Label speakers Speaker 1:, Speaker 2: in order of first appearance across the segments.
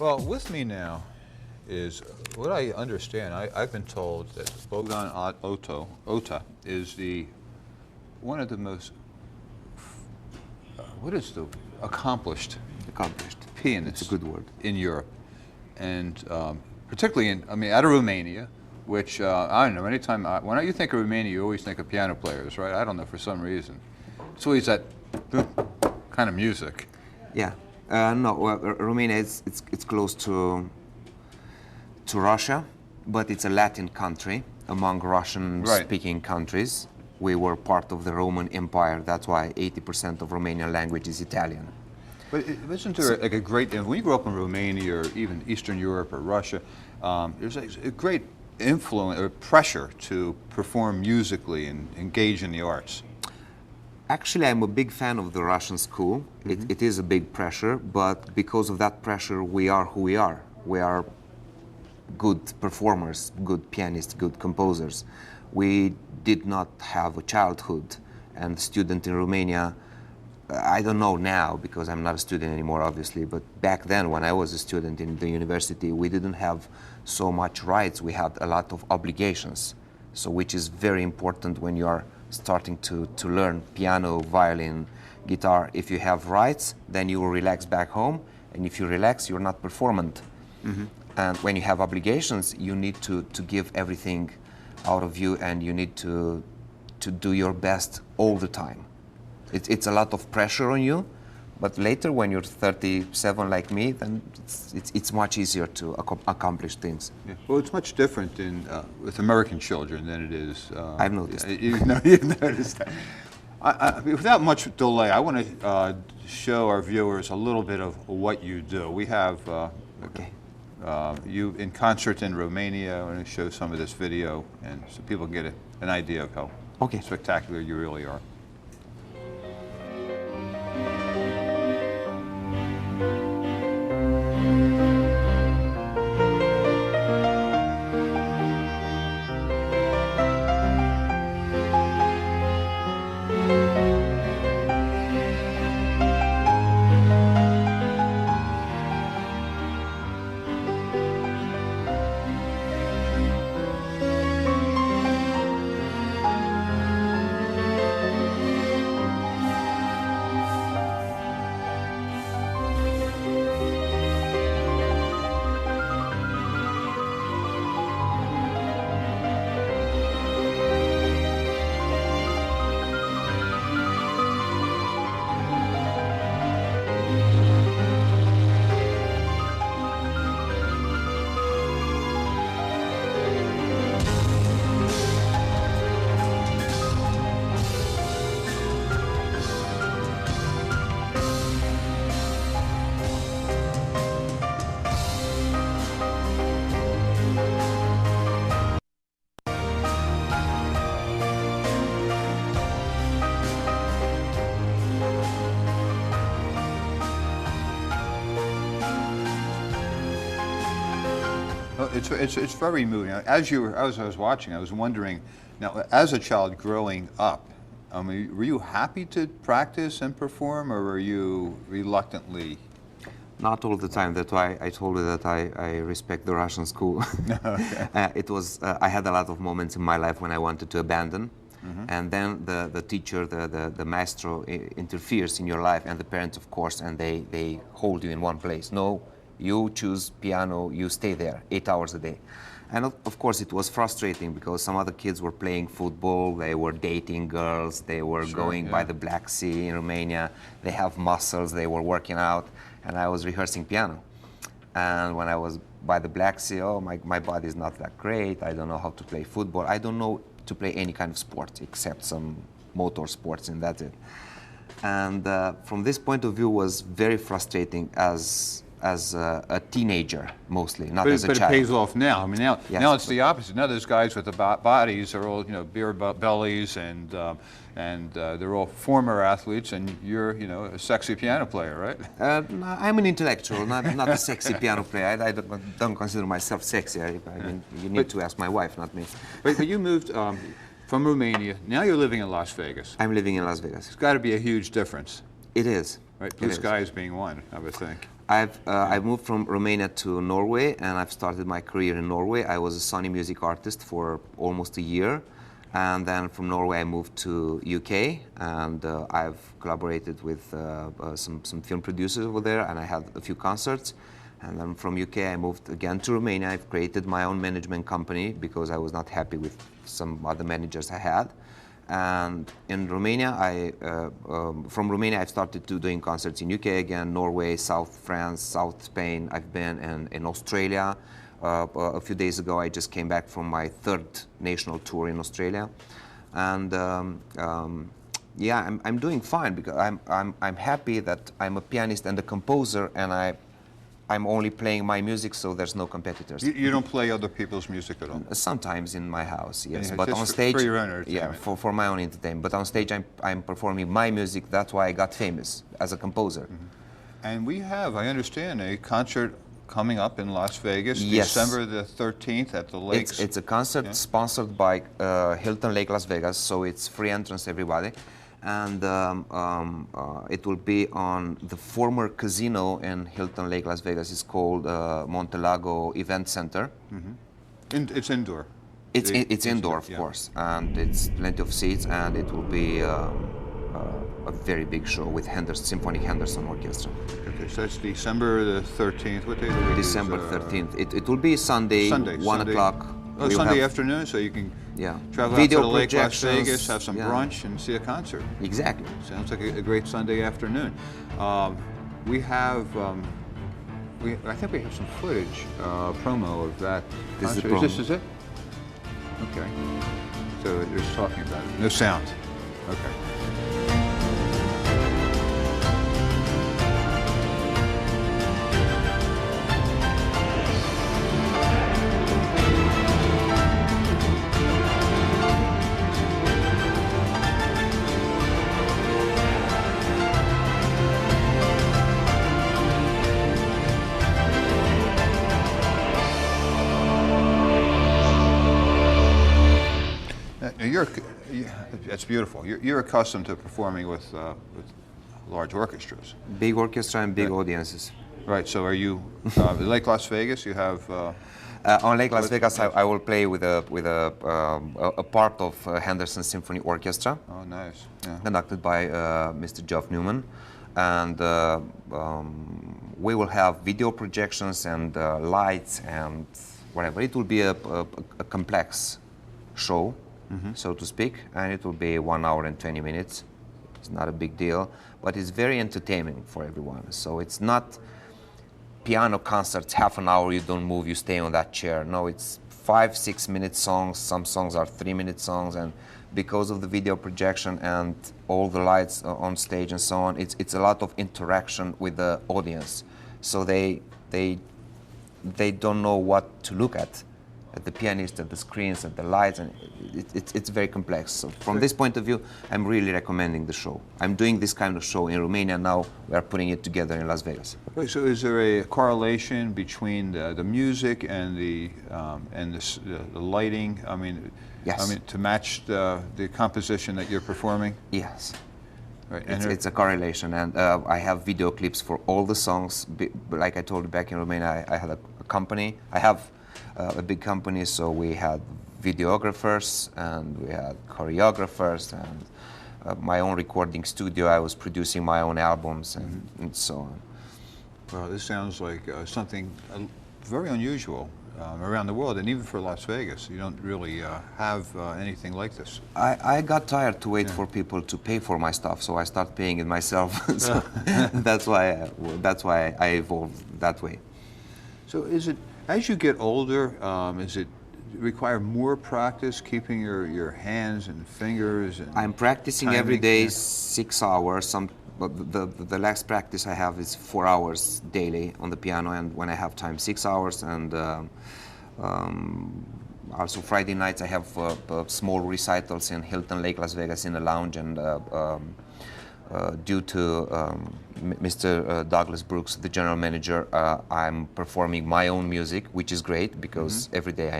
Speaker 1: Well, with me now is what I understand. I've been told that Bogdan Ota is one of the most accomplished pianists.
Speaker 2: It's a good word.
Speaker 1: In Europe, and particularly out of Romania, which I don't know. Anytime when you think of Romania, you always think of piano players, right? I don't know, for some reason. It's always that kind of music.
Speaker 2: Yeah. No, well, Romania it's close to Russia, but it's a Latin country among Russian-speaking countries. We were part of the Roman Empire. That's why 80% of Romanian language is Italian.
Speaker 1: But isn't there like a great, when you grow up in Romania or even Eastern Europe or Russia, there's a great influence or pressure to perform musically and engage in the arts?
Speaker 2: Actually, I'm a big fan of the Russian school. It is a big pressure, but because of that pressure, we are who we are. We are good performers, good pianists, good composers. We did not have a childhood, and student in Romania, I don't know now because I'm not a student anymore, obviously, but back then when I was a student in the university, we didn't have so much rights. We had a lot of obligations, so which is very important when you are starting to learn piano, violin, guitar. If you have rights, then you will relax back home, and if you relax, you're not performant. And when you have obligations, you need to give everything out of you, and you need to do your best all the time. It's a lot of pressure on you, but later when you're 37 like me, then it's much easier to accomplish things.
Speaker 1: Yeah. Well, it's much different with American children than it is.
Speaker 2: I've noticed.
Speaker 1: You've noticed that. Without much delay, I want to show our viewers a little bit of what you do. We have you in concert in Romania. I want to show some of this video, and so people can get an idea of how spectacular you really are. It's very moving. As I was watching, I was wondering, now as a child growing up, were you happy to practice and perform, or were you reluctantly?
Speaker 2: Not all the time. That's why I told you that I respect the Russian school. I had a lot of moments in my life when I wanted to abandon, and then the teacher, the maestro interferes in your life, and the parents, of course, and they hold you in one place. No, you choose piano, you stay there 8 hours a day. And of course it was frustrating because some other kids were playing football, they were dating girls, they were going by the Black Sea in Romania, they have muscles, they were working out, and I was rehearsing piano. And when I was by the Black Sea, my body is not that great, I don't know how to play football, I don't know to play any kind of sport except some motor sports, and that's it. And from this point of view was very frustrating as a teenager, mostly, not as a child.
Speaker 1: But it pays off now. Now it's the opposite. Now those guys with the bodies are all, beer bellies, and they're all former athletes, and you're, a sexy piano player, right?
Speaker 2: I'm an intellectual, not a sexy piano player. I don't consider myself sexy. I mean, you need to ask my wife, not me.
Speaker 1: But you moved from Romania. Now you're living in Las Vegas.
Speaker 2: I'm living in Las Vegas.
Speaker 1: It's got to be a huge difference.
Speaker 2: It is.
Speaker 1: Right, blue skies being one, I would think.
Speaker 2: I moved from Romania to Norway, and I've started my career in Norway. I was a Sony music artist for almost a year, and then from Norway I moved to UK, and I've collaborated with some film producers over there, and I had a few concerts. And then from UK I moved again to Romania. I've created my own management company because I was not happy with some other managers I had. And in Romania, from Romania I've started doing concerts in UK again, Norway, South France, South Spain. I've been in Australia. A few days ago I just came back from my third national tour in Australia. And yeah, I'm doing fine because I'm happy that I'm a pianist and a composer, and I'm only playing my music, so there's no competitors.
Speaker 1: You don't play other people's music at all?
Speaker 2: Sometimes in my house, yes.
Speaker 1: Yeah,
Speaker 2: but
Speaker 1: just
Speaker 2: on stage,
Speaker 1: for your own entertainment.
Speaker 2: yeah, for my own entertainment. But on stage, I'm performing my music. That's why I got famous as a composer.
Speaker 1: Mm-hmm. And we have, I understand, a concert coming up in Las Vegas,
Speaker 2: Yes.
Speaker 1: December the 13th at the Lakes.
Speaker 2: It's a concert sponsored by Hilton Lake Las Vegas, so it's free entrance everybody. And it will be on the former casino in Hilton Lake Las Vegas. It's called Montelago Event Center.
Speaker 1: Mm-hmm. It's indoor.
Speaker 2: It's indoor, of
Speaker 1: yeah.
Speaker 2: course, and it's plenty of seats, and it will be a very big show with Symphonic Henderson Orchestra.
Speaker 1: Okay, so that's December the 13th. What day of the week
Speaker 2: December
Speaker 1: is,
Speaker 2: 13th. It will be Sunday, 1 o'clock.
Speaker 1: Oh,
Speaker 2: We'll
Speaker 1: Sunday
Speaker 2: have-
Speaker 1: afternoon, so you can
Speaker 2: Yeah.
Speaker 1: travel
Speaker 2: Video
Speaker 1: out to the Lake Las
Speaker 2: projections,
Speaker 1: Vegas, have some
Speaker 2: yeah.
Speaker 1: brunch, and see a concert.
Speaker 2: Exactly.
Speaker 1: Sounds like a great Sunday afternoon. We have, I think we have some footage, promo of that
Speaker 2: This is the
Speaker 1: concert.
Speaker 2: promo.
Speaker 1: This it? Okay. So they're just talking about it. No sound. Okay. That's beautiful. You're accustomed to performing with large orchestras.
Speaker 2: Big orchestra and big audiences.
Speaker 1: Right, so are you, Lake Las Vegas, you have...
Speaker 2: On Lake Las Vegas, I will play with a part of Henderson Symphony Orchestra.
Speaker 1: Oh, nice. Yeah.
Speaker 2: Conducted by Mr. Geoff Newman, and we will have video projections and lights and whatever. It will be a complex show, so to speak, and it will be 1 hour and 20 minutes. It's not a big deal, but it's very entertaining for everyone. So it's not piano concerts, half an hour, you don't move, you stay on that chair. No, it's 5-6 minute songs. Some songs are 3-minute songs, and because of the video projection and all the lights on stage and so on, it's a lot of interaction with the audience. So they don't know what to look at the pianist, at the screens, at the lights, and it's very complex. So from this point of view, I'm really recommending the show. I'm doing this kind of show in Romania now. We are putting it together in Las Vegas.
Speaker 1: Okay, so is there a correlation between the music and the lighting? I mean,
Speaker 2: Yes.
Speaker 1: I mean to match the composition that you're performing.
Speaker 2: Yes.
Speaker 1: Right.
Speaker 2: It's a correlation, and I have video clips for all the songs. Like I told you, back in Romania, I had a company. I have a big company, so we had videographers and we had choreographers and my own recording studio. I was producing my own albums and so on.
Speaker 1: Well, this sounds like something very unusual around the world, and even for Las Vegas. You don't really have anything like this.
Speaker 2: I got tired to wait for people to pay for my stuff, so I started paying it myself. So that's why I evolved that way.
Speaker 1: So is it, as you get older, is it require more practice keeping your hands and fingers? And
Speaker 2: I'm practicing
Speaker 1: timing?
Speaker 2: every day
Speaker 1: Yeah.
Speaker 2: 6 hours. But the last practice I have is 4 hours daily on the piano, and when I have time, 6 hours. And also Friday nights I have small recitals in Hilton Lake Las Vegas in a lounge, and due to Mr. Douglas Brooks, the general manager, I'm performing my own music, which is great because every day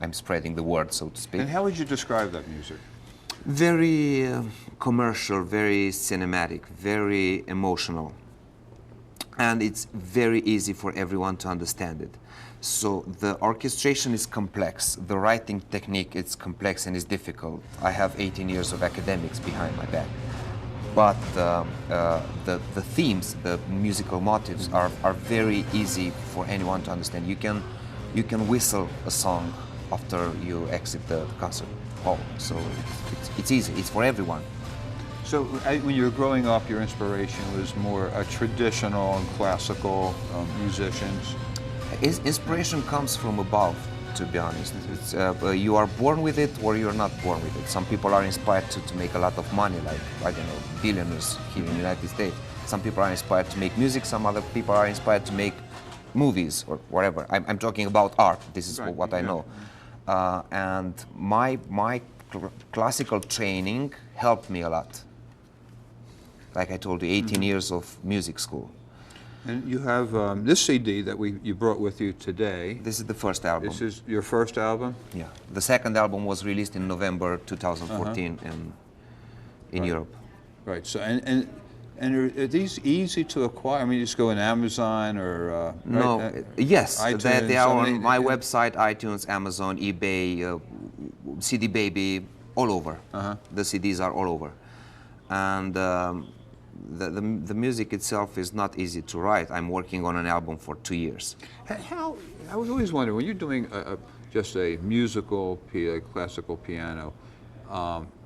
Speaker 2: I'm spreading the word, so to speak.
Speaker 1: And how would you describe that music?
Speaker 2: Very commercial, very cinematic, very emotional. and it's very easy for everyone to understand it. So the orchestration is complex, the writing technique is complex and is difficult. I have 18 years of academics behind my back. But the themes, the musical motives are very easy for anyone to understand. You can whistle a song after you exit the concert hall. So it's easy, it's for everyone.
Speaker 1: So when you were growing up, your inspiration was more traditional and classical musicians?
Speaker 2: Inspiration comes from above, to be honest. It's, you are born with it or you're not born with it. Some people are inspired to make a lot of money, like, I don't know, billionaires here in the United States. Some people are inspired to make music, some other people are inspired to make movies or whatever. I'm talking about art, this is what I know. And my classical training helped me a lot. Like I told you, 18 years of music school.
Speaker 1: And you have this CD that you brought with you today.
Speaker 2: This is the first album.
Speaker 1: This is your first album?
Speaker 2: Yeah. The second album was released in November 2014 in Europe.
Speaker 1: Right. So and are these easy to acquire? I mean, you just go on Amazon or
Speaker 2: no?
Speaker 1: Right?
Speaker 2: Yes,
Speaker 1: iTunes,
Speaker 2: they are on my website, iTunes, Amazon, eBay, CD Baby, all over. The CDs are all over, and the music itself is not easy to write. I'm working on an album for 2 years.
Speaker 1: How I was always wondering, when you're doing just a musical, classical piano,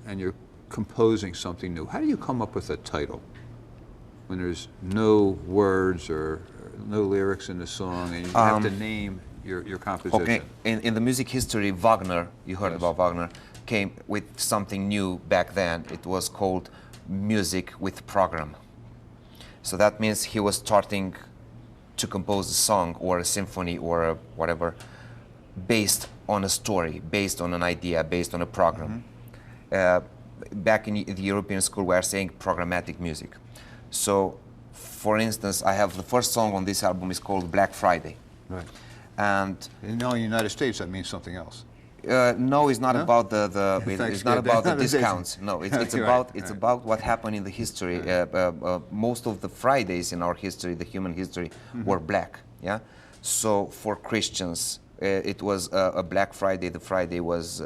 Speaker 1: and you're composing something new, how do you come up with a title when there's no words or no lyrics in the song, and you have to name your composition?
Speaker 2: Okay, in the music history, Wagner, you heard about Wagner, came with something new back then. It was called music with program. So that means he was starting to compose a song or a symphony or whatever based on a story, based on an idea, based on a program. Back in the European school, we are saying programmatic music. So, for instance, I have the first song on this album is called Black Friday.
Speaker 1: Right.
Speaker 2: And
Speaker 1: in the United States, that means something else.
Speaker 2: No, it's not about it's not about the discounts. No, it's about what happened in the history. Most of the Fridays in our history, the human history, were black. Yeah. So for Christians, it was a Black Friday. The Friday was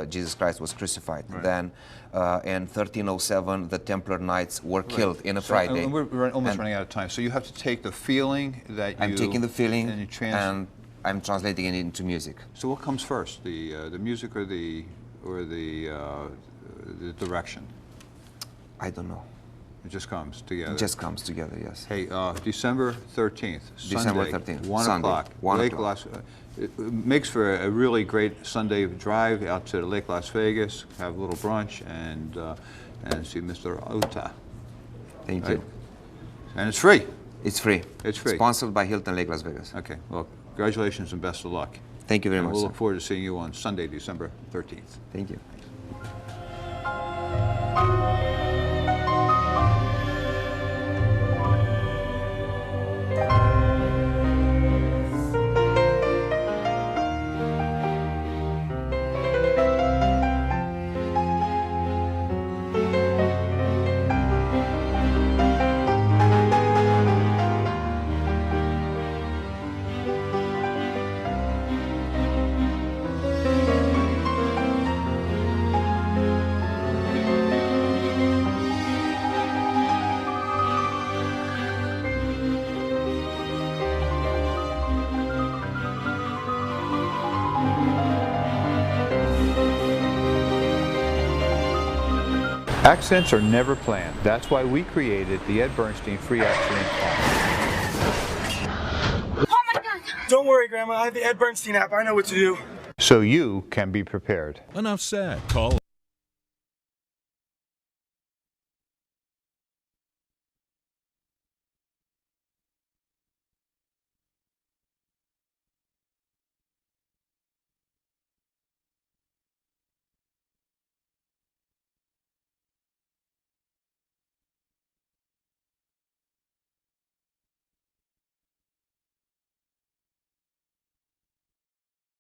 Speaker 2: Jesus Christ was crucified. Right. Then in 1307, the Templar Knights were killed in a Friday.
Speaker 1: And we're almost running out of time. So you have to take the feeling that
Speaker 2: I'm taking the feeling
Speaker 1: and
Speaker 2: I'm translating it into music.
Speaker 1: So what comes first, the music or the direction?
Speaker 2: I don't know.
Speaker 1: It just comes together.
Speaker 2: It just comes together, yes.
Speaker 1: Hey, December 13th,
Speaker 2: December
Speaker 1: Sunday,
Speaker 2: 13th,
Speaker 1: 1
Speaker 2: Sunday,
Speaker 1: o'clock.
Speaker 2: 1
Speaker 1: Lake
Speaker 2: o'clock.
Speaker 1: It makes for a really great Sunday drive out to Lake Las Vegas, have a little brunch, and see Mr. Ota.
Speaker 2: Thank you.
Speaker 1: And it's free.
Speaker 2: It's free.
Speaker 1: It's free.
Speaker 2: Sponsored by Hilton Lake Las Vegas.
Speaker 1: Okay. Well, congratulations and best of luck.
Speaker 2: Thank you very much.
Speaker 1: We'll look forward to seeing you on Sunday, December 13th.
Speaker 2: Thank you.
Speaker 1: Accents are never planned. That's why we created the Ed Bernstein Free Accent app.
Speaker 3: Oh my God! Don't worry, Grandma. I have the Ed Bernstein app. I know what to do.
Speaker 1: So you can be prepared.
Speaker 4: Enough said. Call